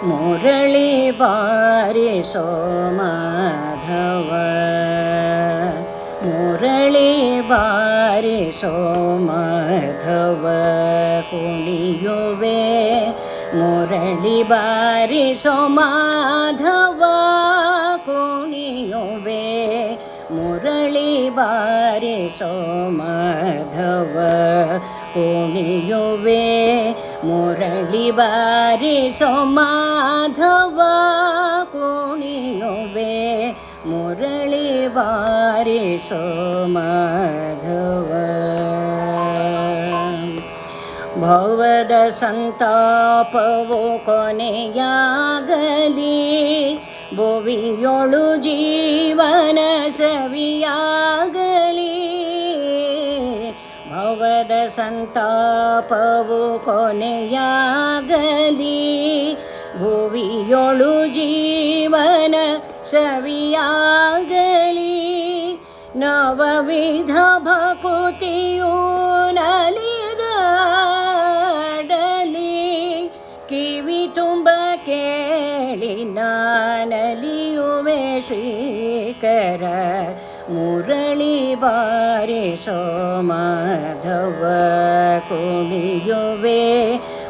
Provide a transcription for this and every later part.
ಮುರಳಿ ಬಾರಿಸೋ ಮಾಧವ, ಮುರಳಿ ಬಾರಿಸೋ ಮಾಧವ ಕುಣಿಯುವೆ, ಮುರಳಿ ಬಾರಿಸೋ ಮಾಧವ ಕುಣಿಯುವೆ, ಮುರಳಿ ಬಾರಿಸೋ ಮಾಧವ ಕುಣಿಯುವೆ, ಮುರಳಿ ಬಾರಿಸೋ ಮಾಧವ ಕುಣಿಯುವೆ, ಮುರಳಿ ಬಾರಿಸೋ ಮಾಧವ. ಭವದ ಸಂತಾಪವು ಕೊನೆಯಾಗಲಿ, ಭುವಿಯೊಳು ಜೀವನ ಸವಿಯಾಗಲಿ, ಭವದ ಸಂತಾಪವು ಕೊನೆಯಾಗಲಿ, ಭುವಿಯೊಳು ಜೀವನ ಸವಿಯಾಗಲಿ, ನವವಿಧ ಭಕುತಿಯು ನಲಿದಾಡಲಿ, ಕಿವಿ ತುಂಬ ಕೇಳಿ ನಾನಲಿಯುವೆ ಶ್ರೀಕರ, ಮುರಳಿ ಬಾರಿಸೋ ಮಾಧವ ಕುಣಿಯುವೆ,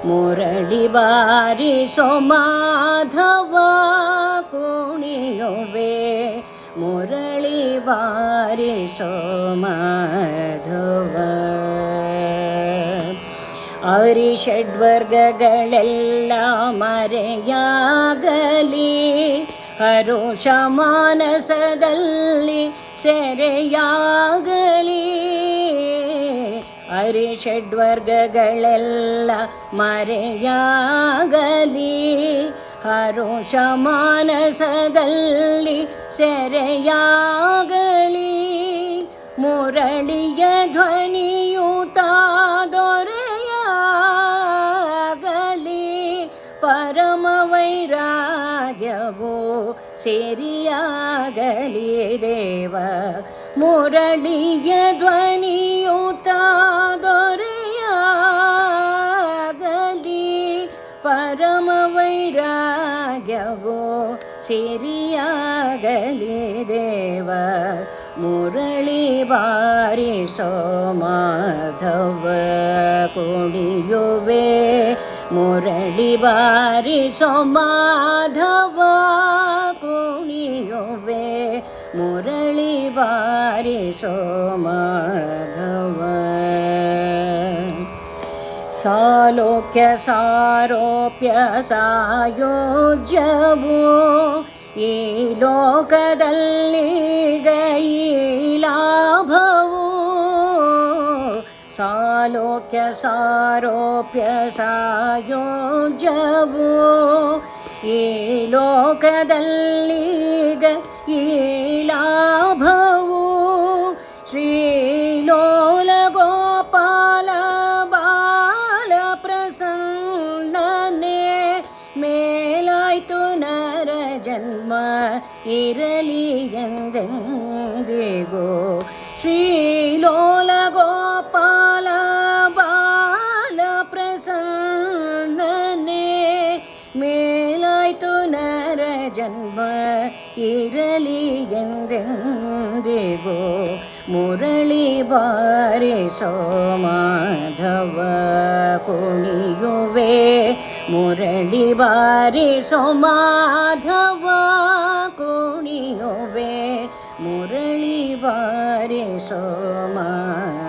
ಮುರಳಿ ಬಾರಿಸೋ ಮಾಧವ ಕುಣಿಯುವೆ, ಮುರಳಿ ಬಾರಿಸೋ ಮಾಧವ. ಅರಿಷಡ್ವರ್ಗಗಳೆಲ್ಲ ಮರೆಯಾಗಲಿ, ಹರುಷ ಮಾನಸದಲ್ಲಿ ಸೆರೆಯಾಗಲಿ, ಅರಿಷಡ್ವರ್ಗಗಳೆಲ್ಲ ಮರೆಯಾಗಲಿ, ಹರುಷ ಮಾನಸದಲ್ಲಿ ಸೆರೆಯಾಗಲಿ, ಮುರಳಿಯ ಧ್ವನಿಯುತ ದೊರೆಯಾಗಲಿ, ಪರಮ ವೈರಾಗ್ಯವೋ ಸಿರಿಯಾಗಲಿ ದೇವ, ಮುರಳಿಯ ಧ್ವನಿಯುತ ದೊರೆಯಾಗಲಿ, ಪರಮ ವೈರಾಗ್ಯವೋ ಸಿರಿಯಾಗಲಿ ದೇವ, ಮುರಳಿ ಬಾರಿಸೋ ಮಾಧವ ಕುಣಿಯುವೆ, ಮುರಳಿ ಬಾರಿಸೋ ಮಾಧವ ಕುಣಿಯುವೆ, ಮುರಳಿ ಬಾರಿಸೋ ಮಾಧವ. ಸಾಲೋಕ್ಯ ಸಾರೋಪ್ಯ ಸಾಯೋಜ್ಯವು ಈ ಲೋಕದಲ್ಲಿ ಗೈ ಲಾಭವು, ಸಾಲೋಕ್ಯ ಸಾರೋಪ್ಯ ಸಾಯೋಜ್ಯವು ಈ ಲೋಕದಲ್ಲಿ ಈ ಲಾಭವು, ಶ್ರೀಲೋಲ ಗೋಪಾಲ ಬಾಲ ಪ್ರಸನ್ನನೆ, ಮೇಲಾಯ್ತು ನರ ಜನ್ಮ ಇರಲಿ ಎಂದೆಂದಿಗೋ, ಶ್ರೀಲೋಲ ಗೋಪಾಲ ಬಾಲ ಪ್ರಸನ್ನನೆ, ಮೇಲಾಯ್ತು ನರ ಜನ್ಮ ಇರಲಿ ಎಂದೆಂದಿಗೋ, ಮುರಳಿ ಬಾರಿಸೋ ಮಾಧವ ಕುಣಿಯುವೆ, ಮುರಳಿ ಬಾರಿಸೋ ಮಾಧವ ಕುಣಿಯುವೆ, ಮುರಳಿ ಬಾರಿಸೋ ಮಾಧವ.